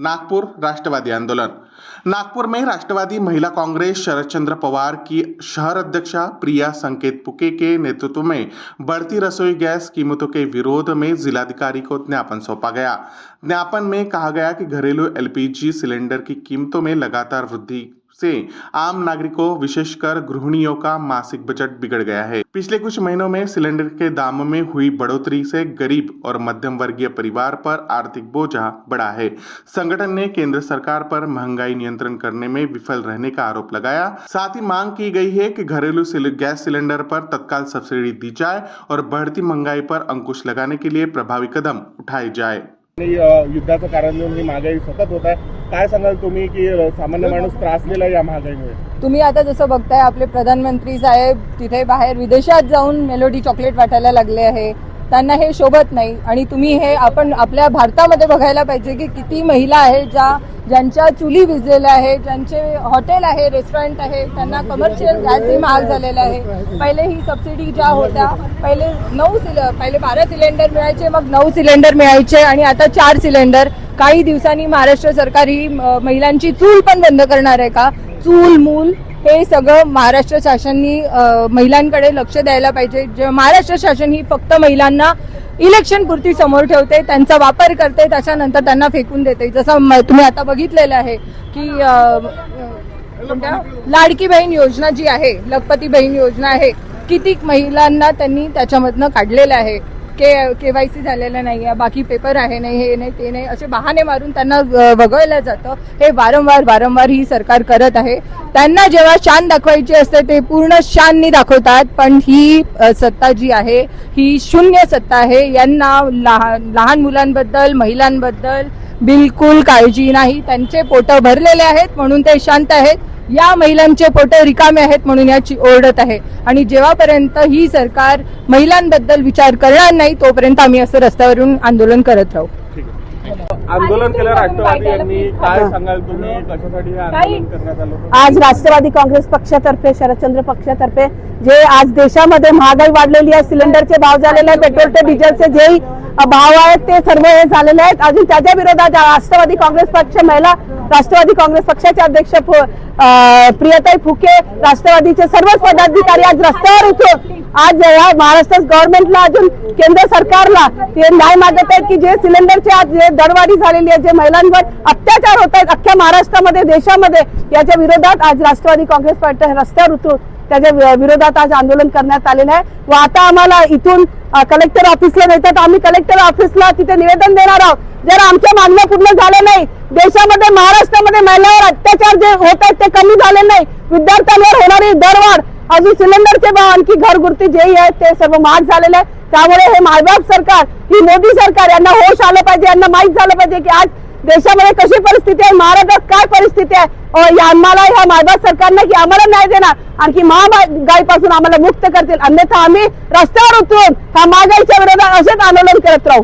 नागपुर राष्ट्रवादी आंदोलन। नागपुर में राष्ट्रवादी महिला कांग्रेस शरद चंद्र पवार की शहर अध्यक्षा प्रिया संकेत पुके के नेतृत्व में बढ़ती रसोई गैस कीमतों के विरोध में जिलाधिकारी को ज्ञापन सौंपा गया। ज्ञापन में कहा गया कि घरेलू एलपीजी सिलेंडर की कीमतों में लगातार वृद्धि से आम नागरिकों विशेषकर गृहिणियों का मासिक बजट बिगड़ गया है। पिछले कुछ महीनों में सिलेंडर के दामों में हुई बढ़ोतरी से गरीब और मध्यम वर्गीय परिवार पर आर्थिक बोझा बढ़ा है। संगठन ने केंद्र सरकार पर महंगाई नियंत्रण करने में विफल रहने का आरोप लगाया। साथ ही मांग की गई है कि घरेलू गैस सिलेंडर पर तत्काल सब्सिडी दी जाए और बढ़ती महंगाई पर अंकुश लगाने के लिए प्रभावी कदम उठाए जाए। युद्धाचं कारण देऊन ही महागाई सतत होत आहे। काय सांगाल तुम्ही की सामान्य माणूस त्रासलेला या महागाईमुळे? तुम्ही आता जसं बघताय आपले प्रधानमंत्री साहेब तिथे बाहेर विदेशात जाऊन मेलोडी चॉकलेट वाटायला लागले आहे, त्यांना हे शोभत नाही। आणि तुम्ही हे आपण आपल्या भारतामध्ये बघायला पाहिजे की किती महिला आहेत ज्यांच्या चुली विझलेल्या आहेत, ज्यांचे हॉटेल आहे, रेस्टॉरंट आहे, त्यांना कमर्शियल गॅसही महाग झालेला आहे। पहिले ही सबसिडी ज्या होत्या पहिले 12 सिलेंडर मिळायचे, मग 9 सिलेंडर मिळायचे आणि आता 4 सिलेंडर। काही दिवसांनी महाराष्ट्र सरकार ही महिलांची चूल पण बंद करणार आहे का? चूल मूल हे सगळं महाराष्ट्र शासनाने महिलांकडे लक्ष द्यायला पाहिजे। जे महाराष्ट्र शासन ही फक्त महिलांना इलेक्शन पुरती समोर ठेवते, त्यांचा वापर करते, त्याच्यानंतर त्यांना फेकून देते। जसं तुम्ही आता बघितलेलं आहे की लाडकी बहीण योजना जी आहे, लखपती बहीण योजना आहे, किती महिलांना त्यांनी त्याच्यामधनं काढलेलं आहे। केवायसी झालेलं नाही आहे, बाकी पेपर आहे नाही, हे नाही ते नाही, असे बहाणे मारून त्यांना वगळलं जातं। हे वारंवार ही सरकार करत आहे। त्यांना जेव्हा शान दाखवायची असते ते पूर्ण शाननी दाखवतात, पण ही सत्ता जी आहे ही शून्य सत्ता आहे। यांना लहान मुलांबद्दल महिलांबद्दल बिलकुल काळजी नाही। त्यांचे पोट भरलेले आहेत म्हणून ते शांत आहेत, या महिलांचे पोट रिकामे आहेत म्हणून याची ओरडत आहे। आणि जेव्हापर्यंत ही सरकार महिलांबद्दल विचार करणार नाही तोपर्यंत आम्ही असं रस्त्यावरून आंदोलन करत राहू। आंदोलन केलं राष्ट्रवादी यांनी, काय सांगाल तुम्ही कशासाठी हे आंदोलन करण्यात आलं? आज राष्ट्रवादी काँग्रेस पक्षातर्फे शरदचंद्र पक्षातर्फे जे आज देशामध्ये महागाई वाढलेली आहे, सिलेंडरचे भाव झालेले आहेत, पेट्रोल ते डिझेलचे जे भाव आहेत ते सर्व हे झालेले आहेत। अजून त्याच्या विरोधात राष्ट्रवादी काँग्रेस पक्ष महिला राष्ट्रवादी काँग्रेस पक्षाचे अध्यक्ष प्रियाताई फुके, राष्ट्रवादीचे सर्वच पदाधिकारी आज रस्त्यावर उतरून आज या महाराष्ट्र गव्हर्नमेंटला अजून केंद्र सरकारला ते न्याय मागत आहेत की जे सिलेंडरचे आज जे दरवाढी झालेली आहे, जे महिलांवर अत्याचार होत आहेत अख्ख्या महाराष्ट्रामध्ये देशामध्ये, याच्या विरोधात आज राष्ट्रवादी काँग्रेस पार्टी रस्त्यावर उतरून त्याच्या विरोधात आज आंदोलन करण्यात आलेलं आहे। व आता आम्हाला इथून कलेक्टर ऑफिसला नेतात, आम्ही कलेक्टर ऑफिसला तिथे निवेदन देणार आहोत। जर आमच्या मागण्या पूर्ण झाल्या नाही, देशामध्ये महाराष्ट्रामध्ये महिलांवर अत्याचार जे होत आहेत ते कमी झाले नाही, विद्यार्थ्यांवर होणारी दरवाढ, अजून सिलेंडरचे भाव, आणखी घरगुती जेही आहेत ते सर्व महाग झालेले आहे। त्यामुळे हे मायबाप सरकार, ही मोदी सरकार यांना होश आलं पाहिजे, यांना माहीत झालं पाहिजे की आज देशामध्ये कशी परिस्थिती आहे, महाराष्ट्रात काय परिस्थिती आहे। आम्हाला ह्या मायबाप सरकारने की आम्हाला न्याय देणार, आणखी महागाईपासून आम्हाला मुक्त करतील, अन्यथा आम्ही रस्त्यावर उतरून ह्या महागाईच्या विरोधात असेच आंदोलन करत राहू।